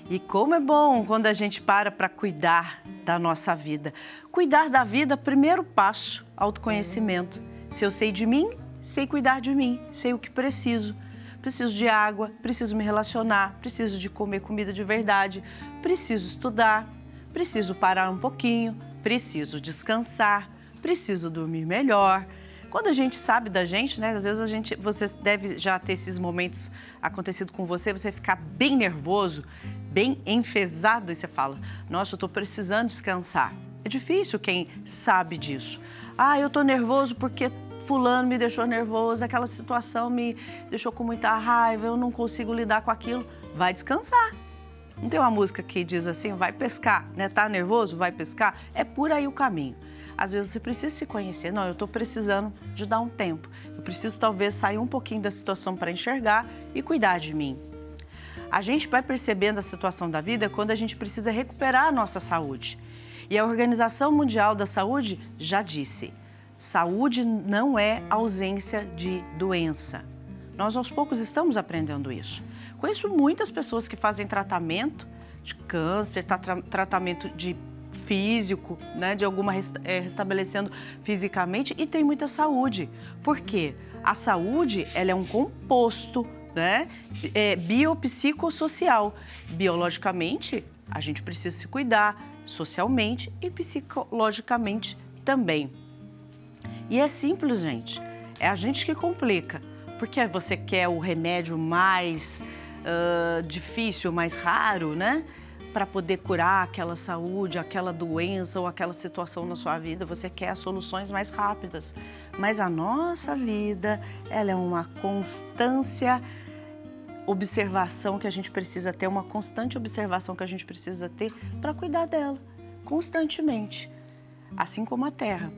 E como é bom quando a gente para cuidar da nossa vida. Cuidar da vida, primeiro passo, autoconhecimento. Se eu sei de mim, sei cuidar de mim, sei o que preciso. Preciso de água, preciso me relacionar, preciso de comer comida de verdade, preciso estudar, preciso parar um pouquinho, preciso descansar, preciso dormir melhor. Quando a gente sabe da gente, né? Às vezes você deve já ter esses momentos acontecido com você ficar bem nervoso, bem enfesado e você fala, nossa, eu tô precisando descansar. É difícil quem sabe disso. Ah, eu tô nervoso porque fulano me deixou nervoso, aquela situação me deixou com muita raiva, eu não consigo lidar com aquilo. Vai descansar. Não tem uma música que diz assim, vai pescar, né? Tá nervoso? Vai pescar? É por aí o caminho. Às vezes você precisa se conhecer. Não, eu estou precisando de dar um tempo. Eu preciso talvez sair um pouquinho da situação para enxergar e cuidar de mim. A gente vai percebendo a situação da vida quando a gente precisa recuperar a nossa saúde. E a Organização Mundial da Saúde já disse, saúde não é ausência de doença. Nós aos poucos estamos aprendendo isso. Conheço muitas pessoas que fazem tratamento de câncer, tratamento de físico, né, de alguma restabelecendo fisicamente e tem muita saúde. Por quê? A saúde, ela é um composto, né, biopsicossocial. Biologicamente, a gente precisa se cuidar, socialmente e psicologicamente também. E é simples, gente. É a gente que complica. Porque você quer o remédio mais difícil, mais raro, né? Para poder curar aquela saúde, aquela doença ou aquela situação na sua vida, você quer as soluções mais rápidas. Mas a nossa vida, ela é uma constância observação que a gente precisa ter, uma constante observação que a gente precisa ter para cuidar dela, constantemente. Assim como a Terra,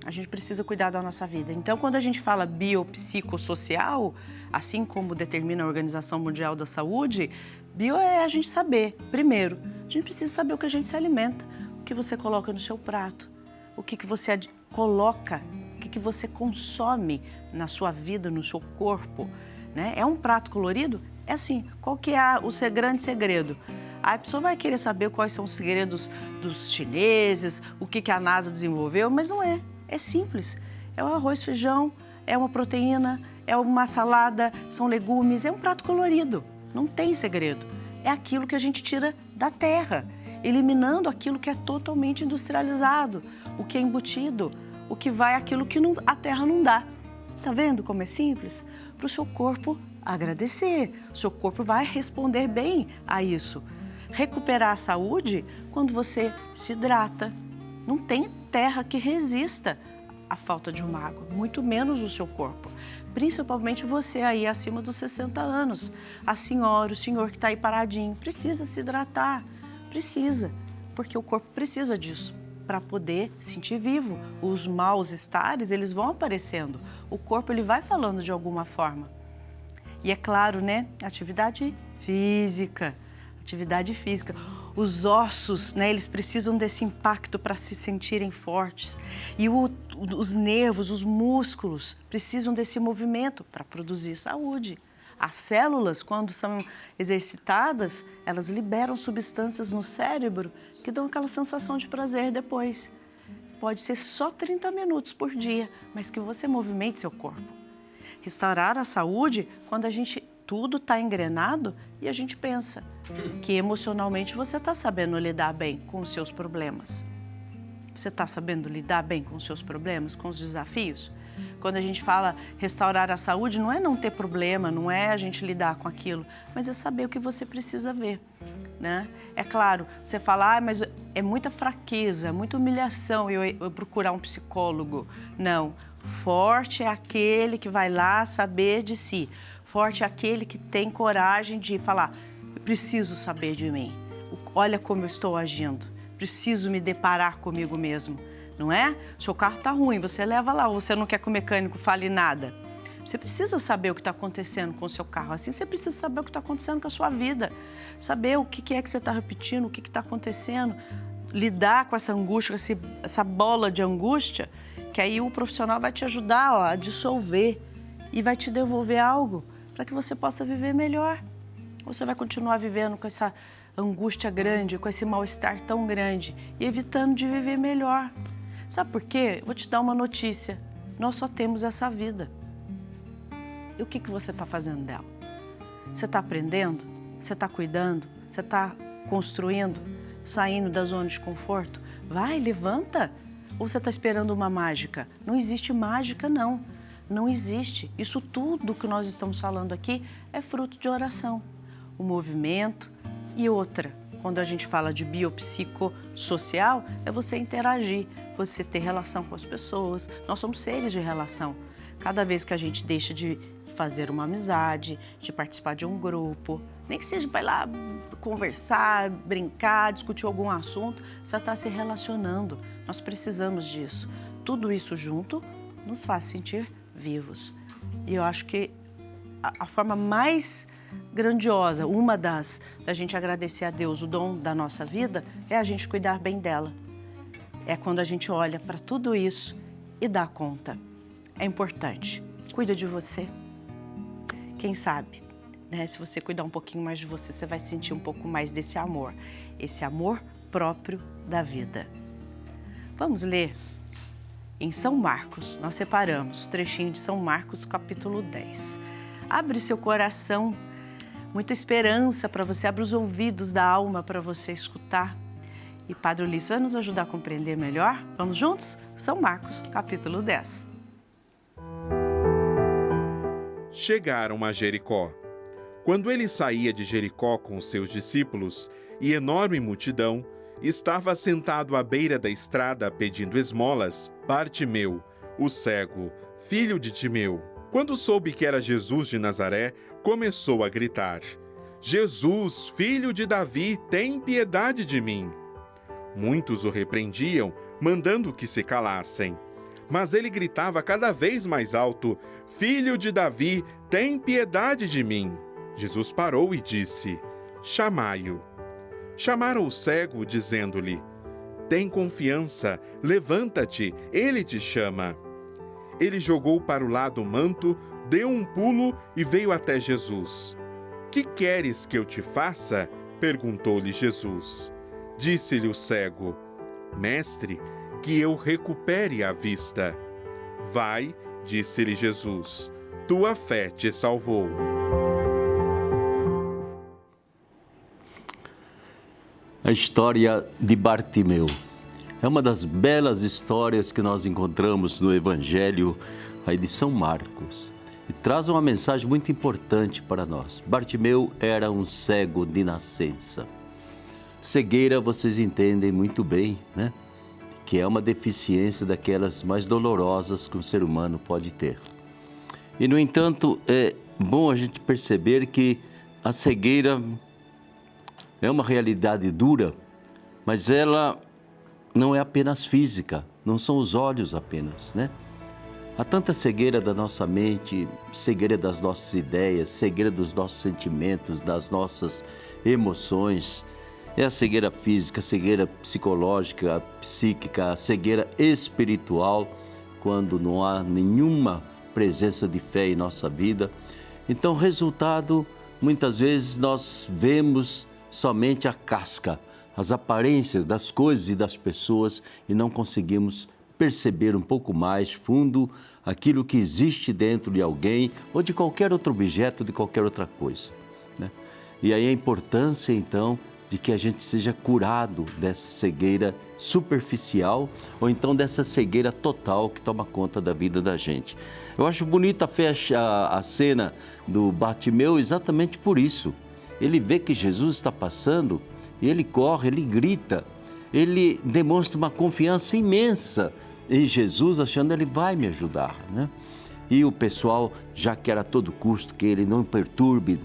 a gente precisa cuidar da nossa vida. Então, quando a gente fala biopsicossocial, assim como determina a Organização Mundial da Saúde, bio é a gente saber, primeiro, a gente precisa saber o que a gente se alimenta, o que você coloca no seu prato, o que você coloca, o que você consome na sua vida, no seu corpo, né? É um prato colorido? É assim, qual que é o grande segredo? A pessoa vai querer saber quais são os segredos dos chineses, o que a NASA desenvolveu, mas não é. É simples. É o arroz, feijão, é uma proteína, é uma salada, são legumes, é um prato colorido. Não tem segredo. É aquilo que a gente tira da terra, eliminando aquilo que é totalmente industrializado, o que é embutido, o que vai aquilo que a terra não dá. Tá vendo como é simples? Para o seu corpo agradecer. O seu corpo vai responder bem a isso. Recuperar a saúde quando você se hidrata. Não tem terra que resista à falta de uma água, muito menos o seu corpo. Principalmente você aí acima dos 60 anos. A senhora, o senhor que está aí paradinho, precisa se hidratar. Precisa, porque o corpo precisa disso para poder sentir vivo. Os maus estares, eles vão aparecendo. O corpo, ele vai falando de alguma forma. E é claro, né? Atividade física. Atividade física. Os ossos, né? Eles precisam desse impacto para se sentirem fortes. E os nervos, os músculos, precisam desse movimento para produzir saúde. As células, quando são exercitadas, elas liberam substâncias no cérebro que dão aquela sensação de prazer depois. Pode ser só 30 minutos por dia, mas que você movimente seu corpo. Restaurar a saúde quando tudo está engrenado e a gente pensa que emocionalmente você está sabendo lidar bem com os seus problemas. Você está sabendo lidar bem com os seus problemas, com os desafios? Quando a gente fala restaurar a saúde, não é não ter problema, não é a gente lidar com aquilo, mas é saber o que você precisa ver, né? É claro, você fala, mas é muita fraqueza, muita humilhação eu procurar um psicólogo. Não, forte é aquele que vai lá saber de si. Forte é aquele que tem coragem de falar, preciso saber de mim. Olha como eu estou agindo, preciso me deparar comigo mesmo. Não é? Seu carro está ruim, você leva lá, ou você não quer que o mecânico fale nada. Você precisa saber o que está acontecendo com o seu carro. Assim, você precisa saber o que está acontecendo com a sua vida. Saber o que é que você está repetindo, o que está acontecendo. Lidar com essa angústia, essa bola de angústia, que aí o profissional vai te ajudar a dissolver e vai te devolver algo para que você possa viver melhor. Ou você vai continuar vivendo com essa angústia grande, com esse mal-estar tão grande e evitando de viver melhor? Sabe por quê? Vou te dar uma notícia. Nós só temos essa vida. E o que você está fazendo dela? Você está aprendendo? Você está cuidando? Você está construindo? Saindo da zona de conforto? Vai, levanta! Ou você está esperando uma mágica? Não existe mágica, não. Não existe. Isso tudo que nós estamos falando aqui é fruto de oração. O movimento e outra. Quando a gente fala de biopsicossocial, é você interagir, você ter relação com as pessoas. Nós somos seres de relação. Cada vez que a gente deixa de fazer uma amizade, de participar de um grupo, nem que seja para ir lá conversar, brincar, discutir algum assunto, você está se relacionando. Nós precisamos disso. Tudo isso junto nos faz sentir vivos. E eu acho que a forma mais grandiosa, uma da gente agradecer a Deus o dom da nossa vida, é a gente cuidar bem dela. É quando a gente olha para tudo isso e dá conta. É importante. Cuida de você. Quem sabe, né? Se você cuidar um pouquinho mais de você, você vai sentir um pouco mais desse amor. Esse amor próprio da vida. Vamos ler? Em São Marcos, nós separamos o trechinho de São Marcos, capítulo 10. Abre seu coração, muita esperança para você, abre os ouvidos da alma para você escutar. E Padre Ulisses vai nos ajudar a compreender melhor. Vamos juntos? São Marcos, capítulo 10. Chegaram a Jericó. Quando ele saía de Jericó com os seus discípulos e enorme multidão, estava sentado à beira da estrada pedindo esmolas Bartimeu, o cego, filho de Timeu. Quando soube que era Jesus de Nazaré, começou a gritar: Jesus, filho de Davi, tem piedade de mim. Muitos o repreendiam, mandando que se calassem. Mas ele gritava cada vez mais alto: Filho de Davi, tem piedade de mim. Jesus parou e disse: Chamai-o. Chamaram o cego, dizendo-lhe: Tem confiança, levanta-te, ele te chama. Ele jogou para o lado o manto, deu um pulo e veio até Jesus. Que queres que eu te faça? Perguntou-lhe Jesus. Disse-lhe o cego: Mestre, que eu recupere a vista. Vai, disse-lhe Jesus, tua fé te salvou. A história de Bartimeu é uma das belas histórias que nós encontramos no Evangelho aí de São Marcos e traz uma mensagem muito importante para nós. Bartimeu era um cego de nascença. Cegueira, vocês entendem muito bem, né? Que é uma deficiência daquelas mais dolorosas que um ser humano pode ter. E, no entanto, é bom a gente perceber que a cegueira é uma realidade dura, mas ela não é apenas física, não são os olhos apenas, né? Há tanta cegueira da nossa mente, cegueira das nossas ideias, cegueira dos nossos sentimentos, das nossas emoções. É a cegueira física, a cegueira psicológica, a psíquica, a cegueira espiritual, quando não há nenhuma presença de fé em nossa vida. Então, resultado, muitas vezes nós vemos somente a casca, as aparências das coisas e das pessoas e não conseguimos perceber um pouco mais fundo aquilo que existe dentro de alguém ou de qualquer outro objeto, de qualquer outra coisa, né? E aí a importância, então, de que a gente seja curado dessa cegueira superficial ou então dessa cegueira total que toma conta da vida da gente. Eu acho bonita a cena do Bartimeu exatamente por isso. Ele vê que Jesus está passando e ele corre, ele grita, ele demonstra uma confiança imensa em Jesus, achando que ele vai me ajudar, né? E o pessoal já quer a todo custo que ele não perturbe,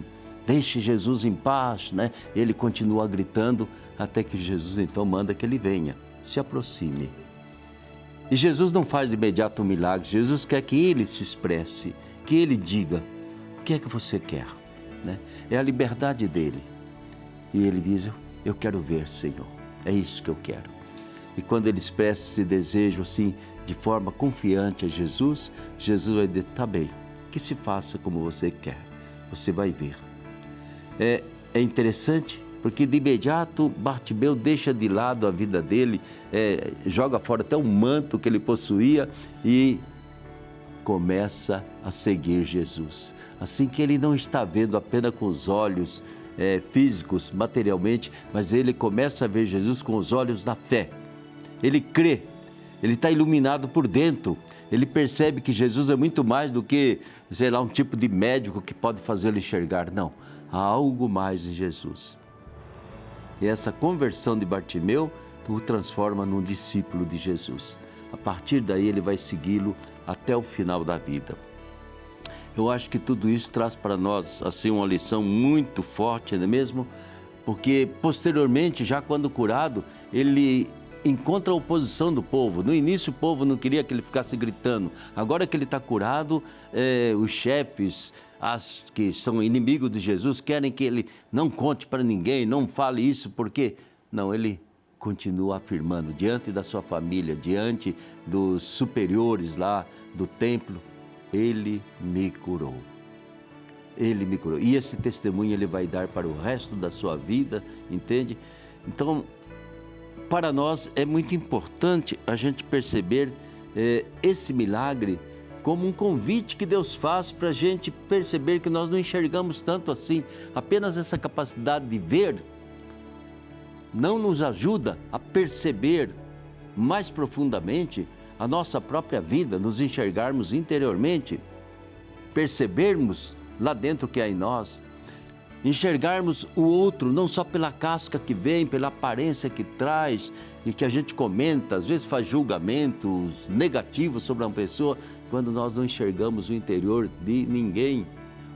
deixe Jesus em paz, né? Ele continua gritando até que Jesus então manda que ele venha, se aproxime. E Jesus não faz de imediato um milagre, Jesus quer que ele se expresse, que ele diga o que é que você quer, né? É a liberdade dele. E ele diz: eu quero ver, Senhor, é isso que eu quero. E quando ele expressa esse desejo assim, de forma confiante a Jesus, Jesus vai dizer: tá bem, que se faça como você quer, você vai ver. é interessante, porque de imediato Bartimeu deixa de lado a vida dele, joga fora até o manto que ele possuía e começa a seguir Jesus. Assim que ele não está vendo apenas com os olhos físicos, materialmente, mas ele começa a ver Jesus com os olhos da fé. Ele crê, ele está iluminado por dentro. Ele percebe que Jesus é muito mais do que, sei lá, um tipo de médico que pode fazê-lo enxergar. Não, há algo mais em Jesus. E essa conversão de Bartimeu o transforma num discípulo de Jesus. A partir daí ele vai segui-lo até o final da vida. Eu acho que tudo isso traz para nós assim uma lição muito forte, não é mesmo? Porque posteriormente, já quando curado, ele encontra a oposição do povo. No início o povo não queria que ele ficasse gritando. Agora que ele está curado, os chefes, que são inimigos de Jesus, querem que ele não conte para ninguém, não fale isso, porque não, ele continua afirmando diante da sua família, diante dos superiores lá do templo, ele me curou. Ele me curou. E esse testemunho ele vai dar para o resto da sua vida, entende? Então, para nós é muito importante a gente perceber esse milagre como um convite que Deus faz para a gente perceber que nós não enxergamos tanto assim. Apenas essa capacidade de ver não nos ajuda a perceber mais profundamente a nossa própria vida, nos enxergarmos interiormente, percebermos lá dentro o que há em nós, enxergarmos o outro não só pela casca que vem, pela aparência que traz e que a gente comenta, às vezes faz julgamentos negativos sobre uma pessoa, quando nós não enxergamos o interior de ninguém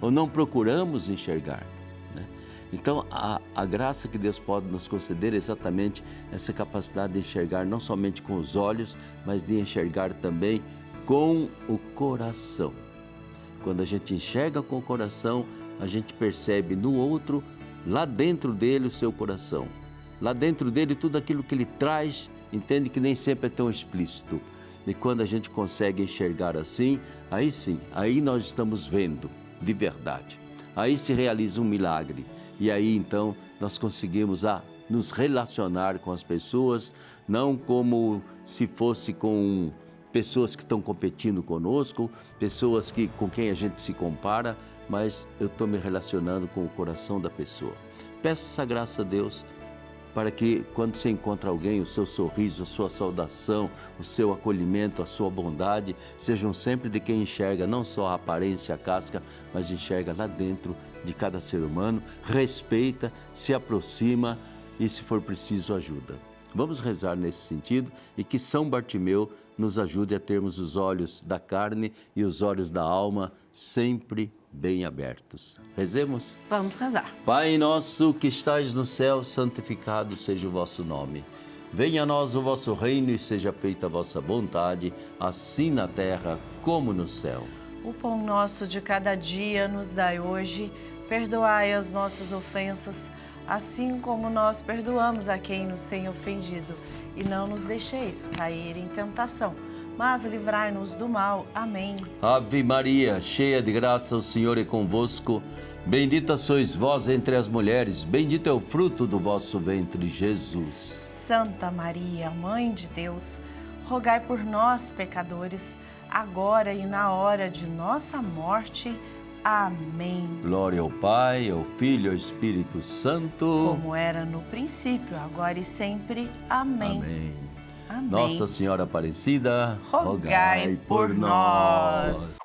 ou não procuramos enxergar, né? Então, a graça que Deus pode nos conceder é exatamente essa capacidade de enxergar não somente com os olhos, mas de enxergar também com o coração. Quando a gente enxerga com o coração, a gente percebe no outro, lá dentro dele, o seu coração. Lá dentro dele, tudo aquilo que ele traz, entende que nem sempre é tão explícito. E quando a gente consegue enxergar assim, aí sim, aí nós estamos vendo de verdade. Aí se realiza um milagre. E aí então nós conseguimos nos relacionar com as pessoas, não como se fosse com pessoas que estão competindo conosco, pessoas com quem a gente se compara, mas eu estou me relacionando com o coração da pessoa. Peço essa graça a Deus para que quando você encontra alguém, o seu sorriso, a sua saudação, o seu acolhimento, a sua bondade, sejam sempre de quem enxerga não só a aparência, a casca, mas enxerga lá dentro de cada ser humano, respeita, se aproxima e, se for preciso, ajuda. Vamos rezar nesse sentido e que São Bartimeu nos ajude a termos os olhos da carne e os olhos da alma sempre bem abertos. Rezemos? Vamos rezar. Pai nosso que estais no céu, santificado seja o vosso nome. Venha a nós o vosso reino e seja feita a vossa vontade, assim na terra como no céu. O pão nosso de cada dia nos dai hoje, perdoai as nossas ofensas, assim como nós perdoamos a quem nos tem ofendido. E não nos deixeis cair em tentação, mas livrai-nos do mal. Amém. Ave Maria, cheia de graça, o Senhor é convosco. Bendita sois vós entre as mulheres, bendito é o fruto do vosso ventre, Jesus. Santa Maria, Mãe de Deus, rogai por nós, pecadores, agora e na hora de nossa morte. Amém. Glória ao Pai, ao Filho e ao Espírito Santo. Como era no princípio, agora e sempre. Amém. Amém. Amém. Nossa Senhora Aparecida, rogai por nós.